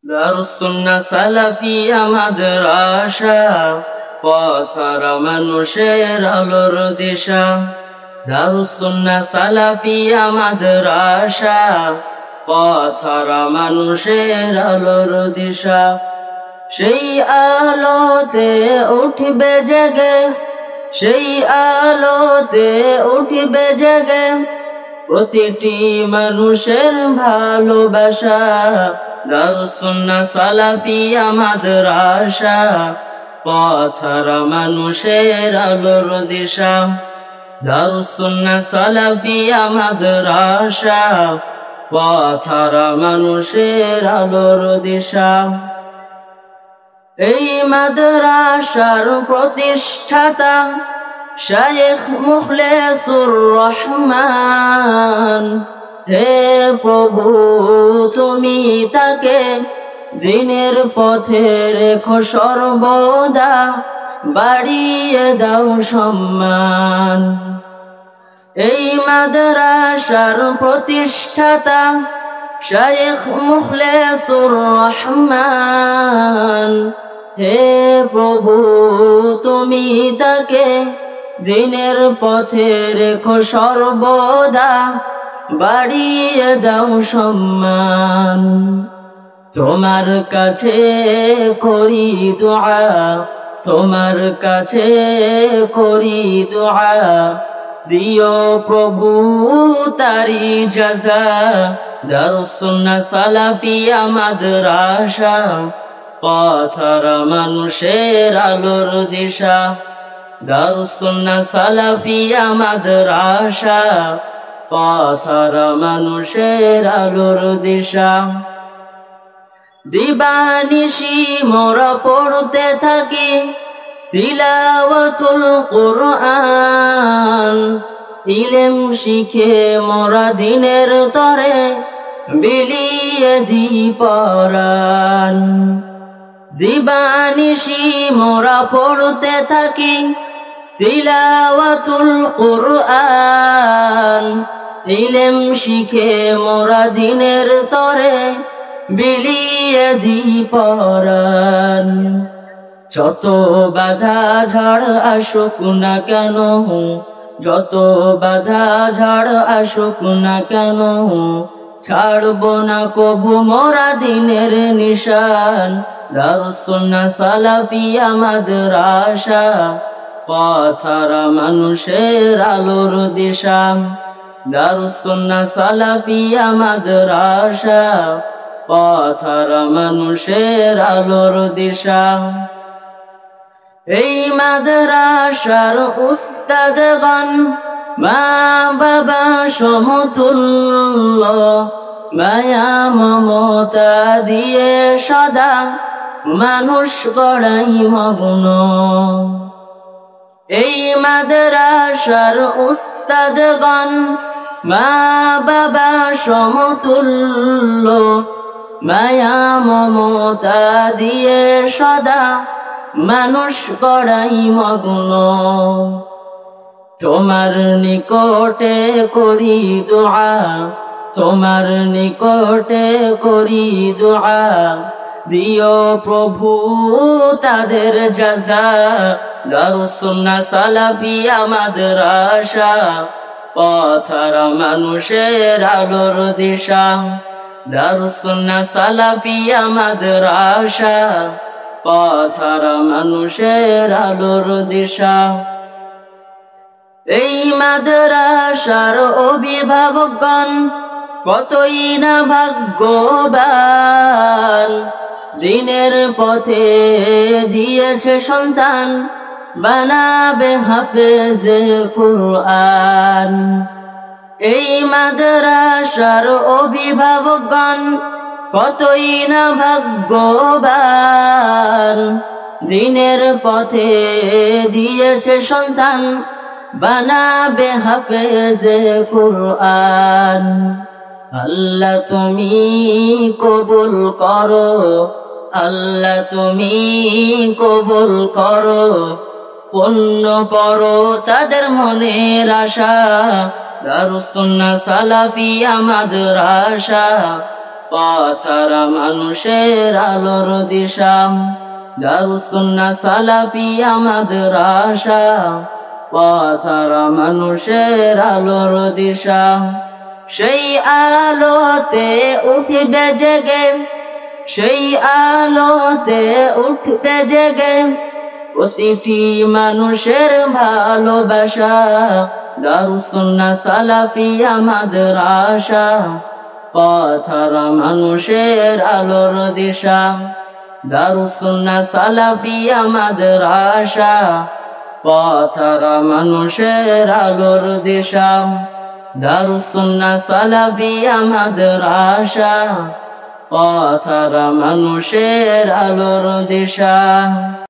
দারুসুন্নাহ সালাফিয়া মাদ্রাসা, পথহারা মানুষের আলোর দিশা। দারুসুন্নাহ সালাফিয়া মাদ্রাসা, পথহারা মানুষের আলোর দিশা। সেই আলোতে উঠবে জেগে, সেই আলোতে উঠবে জেগে প্রতিটি মানুষের ভালোবাসা। দারুসুন্নাহ সালাফিয়া মাদ্রাসা, পথহারা মানুষের আলোর দিশা। দারুসুন্নাহ সালাফিয়া মাদ্রাসা, পথহারা মানুষের আলোর দিশা। এই মাদ্রাসার প্রতিষ্ঠাতা শায়েখ মুখলেসুর রহমান। হে প্রভু, তুমি তাকে দিনের পথে রেখো সর্বদা, বাড়িয়ে দাও সম্মান। এই মাদ্রাসার প্রতিষ্ঠাতা শায়েখ মুখলেসুর রহমান। হে প্রভু, তুমি তাকে দিনের পথে রেখো সর্বদা, বাড়িয়ে দাও সম্মান। তোমার কাছে করি দুআ, তোমার কাছে করি দুআ, দিও প্রভু তারি জাযা। দারুসুন্নাহ সালাফিয়া মাদ্রাসা, পথহারা মানুষের আলোর দিশা। দারুসুন্নাহ সালাফিয়া মাদ্রাসা, পথহারা মানুষের আলোর দিশা। দিবানিশি মোরা পড়তে থাকি তিলাওয়াতুল কুরআন। ইলম শিখে মোরা দিনের তরে বিলিয়ে দি পরাণ। দিবানিশি মোরা পড়তে থাকি তিলাওয়াতুল কুরআন। ইলম শিখে মোরা দিনের তরে বিলিয়ে দি পরাণ। যত বাধা ঝড় আসুক না কেন, যত বাধা ঝড় আসুক না কেন, ছাড়ব না কভু মোরা দিনের নিশান। দারুসুন্নাহ সালাফিয়া মাদ্রাসা, পথহারা মানুষের আলোর দিশা। দারুসুন্নাহ সালাফিয়া মাদ্রাসা, পথহারা মানুষের আলোর দিশা। এই মাদ্রাসার উস্তাদগণ মা বাবা সমতুল্য, মায়া মমতা দিয়ে সদা মানুষ গড়াই মগ্ন। এই মাদ্রাসার উস্তাদগণ মা বাবা সমতুল্য, মায়া মমতা দিয়ে সদা মানুষ গড়াই মগ্ন। তোমার নিকটে করি দুআ, তোমার নিকটে করি দুআ, দিও প্রভু তাদের জাযা। দারুসুন্নাহ সালাফিয়া মাদ্রাসা, পথহারা মানুষের আলোর দিশা। দারুসুন্নাহ সালাফিয়া মাদ্রাসা, পথহারা মানুষের আলোর দিশা। এই মাদ্রাসার অভিভাবকগণ কতই না ভাগ্যবান, দিনের পথে দিয়েছে সন্তান, বানাবে হাফেজে কুরআন। এই মাদ্রাসার অভিভাবকগণ কতই না ভাগ্যবান, দিনের পথে দিয়েছে সন্তান, বানাবে হাফেজে কুরআন। আল্লাহ তুমি কবুল করো, আল্লাহ তুমি কবুল করো, পূর্ণ করো তাদের মনের আশা। দারুসুন্নাহ সালাফিয়া মাদ্রাসা, পথহারা মানুষের আলোর দিশা। দারুস সুন্নাহ সালাফিয়া মাদ্রাসা, পথহারা মানুষের আলোর দিশা। সেই আলোতে উঠবে জেগে, সেই আলোতে উঠবে জেগে প্রতিটি মানুষের ভালোবাসা। দারুস সুন্নাহ সালাফিয়া মাদ্রাসা, পথহারা মানুষের আলোর দিশা। দারুস সুন্নাহ সালাফিয়া মাদ্রাসা, পথহারা মানুষের আলোর দিশা। দারুস সুন্নাহ সালাফিয়া মাদ্রাসা, পথহারা মানুষের আলোর দিশা।